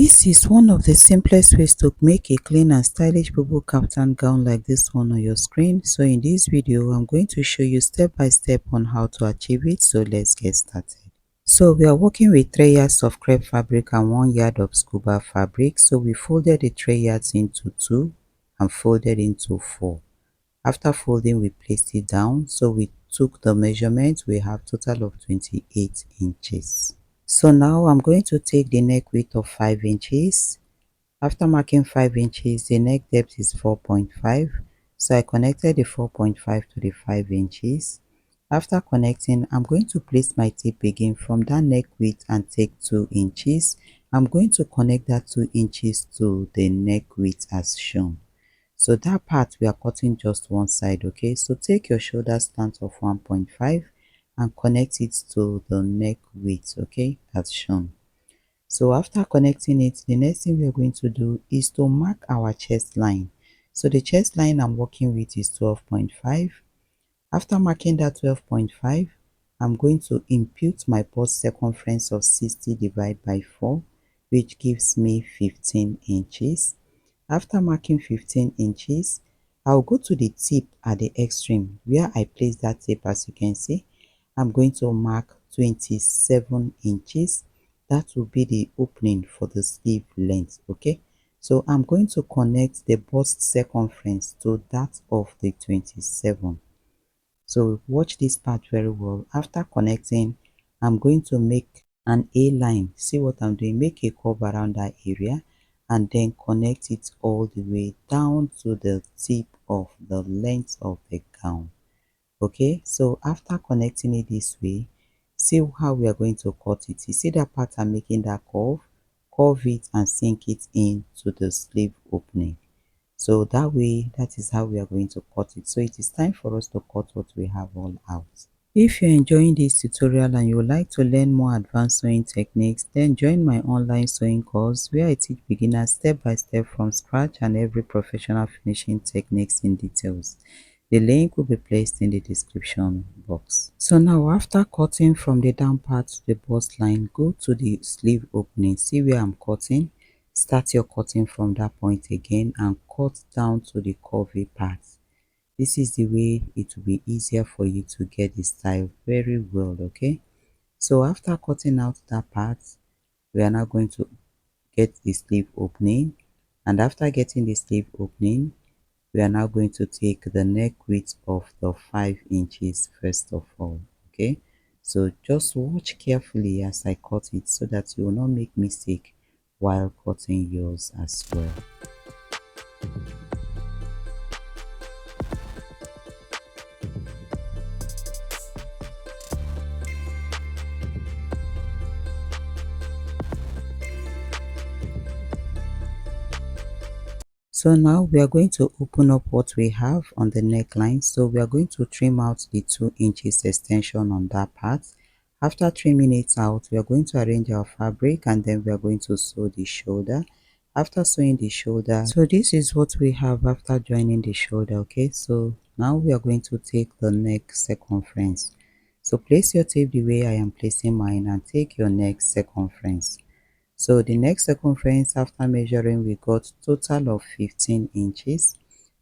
This is one of the simplest ways to make a clean and stylish Bubu Kaftan gown like this one on your screen. So in this video, I'm going to show you step by step on how to achieve it. So let's get started. So we are working with 3 yards of crepe fabric and 1 yard of scuba fabric. So we folded the 3 yards into 2 and folded into 4. After folding, we placed it down. So we took the measurement. We have total of 28 inches. So now I'm going to take the neck width of 5 inches. After marking 5 inches, the neck depth is 4.5. So I connected the 4.5 to the 5 inches. After connecting, I'm going to place my tip again from that neck width and take 2 inches. I'm going to connect that 2 inches to the neck width as shown. So that part we are cutting just one side, okay? So take your shoulder stance of 1.5 and connect it to the neck width, okay, as shown. So after connecting it, the next thing we are going to do is to mark our chest line. So the chest line I'm working with is 12.5. After marking that 12.5, I'm going to impute my bust circumference of 60 divided by 4, which gives me 15 inches. After marking 15 inches, I'll go to the tip at the extreme where I place that tip. As you can see, I'm going to mark 27 inches. That will be the opening for the sleeve length, okay? So I'm going to connect the bust circumference to that of the 27. So watch this part very well. After connecting, I'm going to make an A line. See what I'm doing? Make a curve around that area and then connect it all the way down to the tip of the length of the gown. Okay, so after connecting it this way, see how we are going to cut it. You see that part I'm making that curve it and sink it into the sleeve opening. So that way, that is how we are going to cut it. So it is time for us to cut what we have all out. If you're enjoying this tutorial and you would like to learn more advanced sewing techniques, then join my online sewing course where I teach beginners step by step from scratch and every professional finishing techniques in details. The link will be placed in the description box. So now after cutting from the down part to the bust line, go to the sleeve opening. See where I'm cutting. Start your cutting from that point again and cut down to the curvy part. This is the way it will be easier for you to get the style very well, okay? So after cutting out that part, we are now going to get the sleeve opening, and after getting the sleeve opening, we are now going to take the neck width of the 5 inches first of all, okay? So just watch carefully as I cut it so that you will not make mistake while cutting yours as well. So now we are going to open up what we have on the neckline. So we are going to trim out the 2 inches extension on that part. After trimming it out, we are going to arrange our fabric and then we are going to sew the shoulder. After sewing the shoulder, so this is what we have after joining the shoulder, okay? So now we are going to take the neck circumference. So place your tape the way I am placing mine and take your neck circumference. So the neck circumference after measuring, we got total of 15 inches.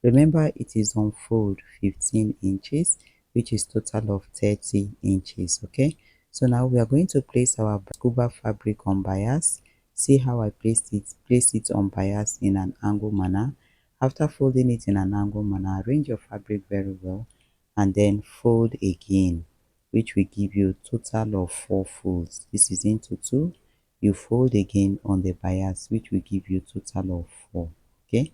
Remember, it is on fold 15 inches, which is total of 30 inches, okay? So now we are going to place our scuba fabric on bias. See how I placed it? Place it on bias in an angle manner. After folding it in an angle manner, arrange your fabric very well and then fold again, which will give you a total of 4 folds. This is into 2. You fold again on the bias, which will give you a total of 4, okay?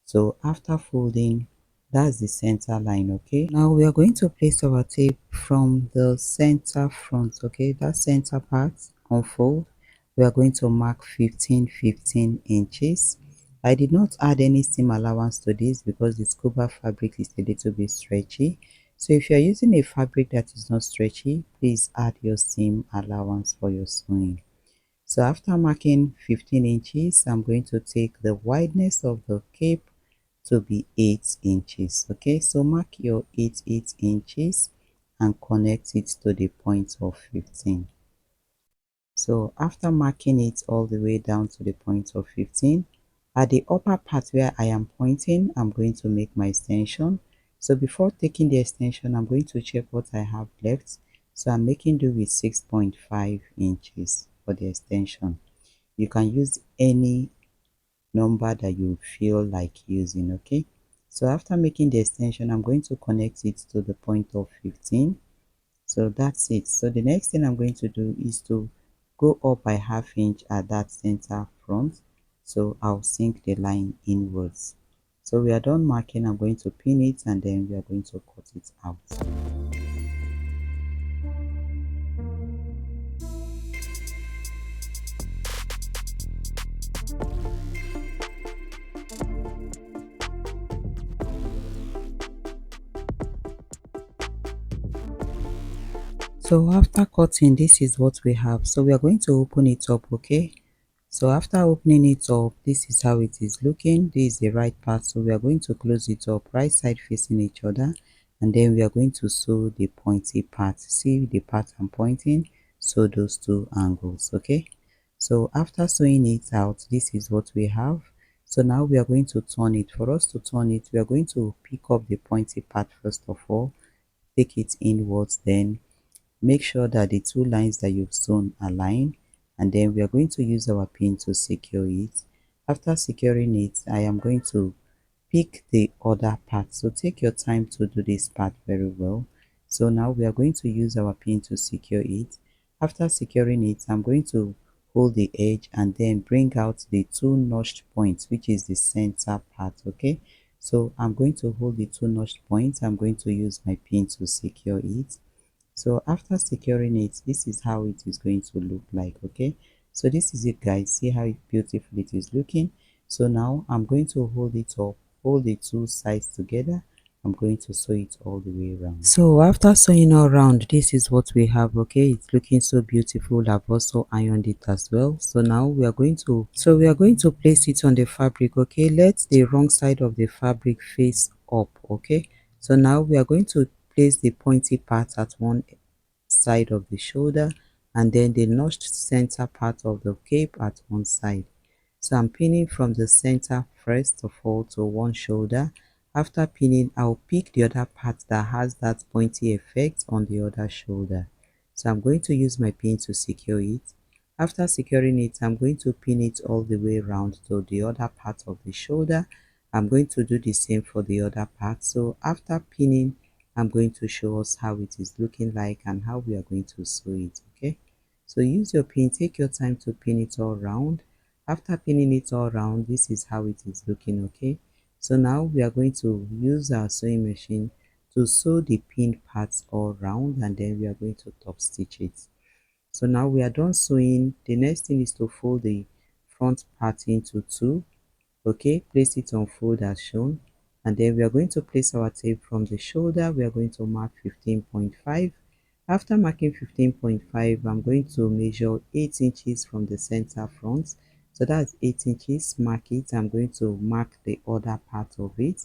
So after folding, that's the center line, okay? Now we are going to place our tape from the center front, okay? That center part on fold, we are going to mark 15 inches. I did not add any seam allowance to this because the scuba fabric is a little bit stretchy. So if you are using a fabric that is not stretchy, please add your seam allowance for your sewing. So after marking 15 inches, I'm going to take the wideness of the cape to be 8 inches. Okay, so mark your 8 inches and connect it to the point of 15. So after marking it all the way down to the point of 15, at the upper part where I am pointing, I'm going to make my extension. So before taking the extension, I'm going to check what I have left. So I'm making do with 6.5 inches for the extension. You can use any number that you feel like using, okay? So after making the extension, I'm going to connect it to the point of 15. So that's it. So the next thing I'm going to do is to go up by ½ inch at that center front. So I'll sink the line inwards. So we are done marking. I'm going to pin it and then we are going to cut it out. So after cutting, this is what we have. So we are going to open it up, okay? So after opening it up, this is how it is looking. This is the right part. So we are going to close it up, right side facing each other, and then we are going to sew the pointy part. See the part I'm pointing? Sew those two angles, okay? So after sewing it out, this is what we have. So now we are going to turn it. For us to turn it, we are going to pick up the pointy part first of all, take it inwards, then make sure that the two lines that you've sewn align, and then we are going to use our pin to secure it. After securing it, I am going to pick the other part. So take your time to do this part very well. So now we are going to use our pin to secure it. After securing it, I'm going to hold the edge and then bring out the two notched points, which is the center part, okay? So I'm going to hold the two notched points. I'm going to use my pin to secure it. So after securing it, this is how it is going to look like, okay? So this is it, guys. See how beautiful it is looking. So now I'm going to hold it up, hold the two sides together. I'm going to sew it all the way around. So after sewing all around, this is what we have, okay? It's looking so beautiful. I've also ironed it as well. So now we are going to place it on the fabric, okay? Let the wrong side of the fabric face up, okay? So now we are going to place the pointy part at one side of the shoulder and then the notched center part of the cape at one side. So I'm pinning from the center first of all to one shoulder. After pinning, I'll pick the other part that has that pointy effect on the other shoulder. So I'm going to use my pin to secure it. After securing it, I'm going to pin it all the way around to the other part of the shoulder. I'm going to do the same for the other part. So after pinning, I'm going to show us how it is looking like and how we are going to sew it, okay? So use your pin, take your time to pin it all around. After pinning it all around, this is how it is looking, okay? So now we are going to use our sewing machine to sew the pinned parts all around, and then we are going to top stitch it. So now we are done sewing. The next thing is to fold the front part into two, okay? Place it on fold as shown, and then we are going to place our tape from the shoulder. We are going to mark 15.5. After marking 15.5, I'm going to measure 8 inches from the center front. So that's 8 inches. Mark it. I'm going to mark the other part of it.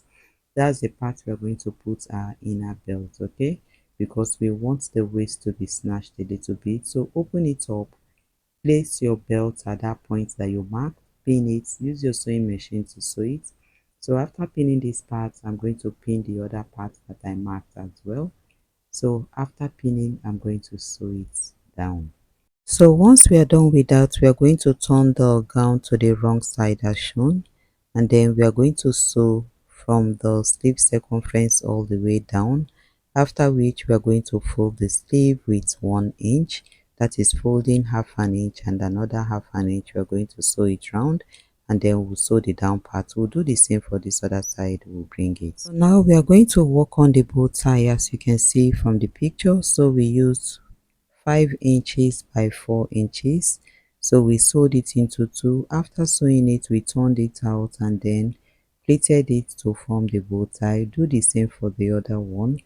That's the part we're going to put our inner belt, okay? Because we want the waist to be snatched a little bit. So open it up, place your belt at that point that you mark, pin it, use your sewing machine to sew it. So after pinning this part, I'm going to pin the other part that I marked as well. So after pinning, I'm going to sew it down. So once we are done with that, we are going to turn the gown to the wrong side as shown, and then we are going to sew from the sleeve circumference all the way down, after which we are going to fold the sleeve with 1 inch, that is folding ½ an inch, and another ½ an inch. We are going to sew it round, and then we'll sew the down part. We'll do the same for this other side. We'll bring it. So now we are going to work on the bow tie, as you can see from the picture. So we used 5 inches by 4 inches. So we sewed it into two. After sewing it, we turned it out and then plaited it to form the bow tie. Do the same for the other one.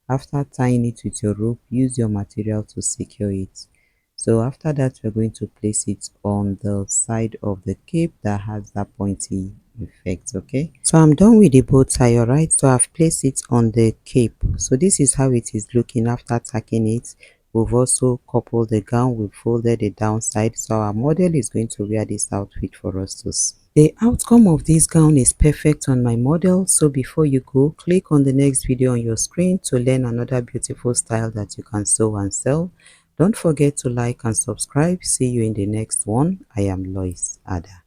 After tying it with your rope, use your material to secure it. So after that, we're going to place it on the side of the cape that has that pointy effect, okay? So I'm done with the bow tie, alright? So I've placed it on the cape. So this is how it is looking after tacking it. We've also coupled the gown, we've folded the downside, so our model is going to wear this outfit for us to see. The outcome of this gown is perfect on my model, so before you go, click on the next video on your screen to learn another beautiful style that you can sew and sell. Don't forget to like and subscribe. See you in the next one. I am Lois Ada.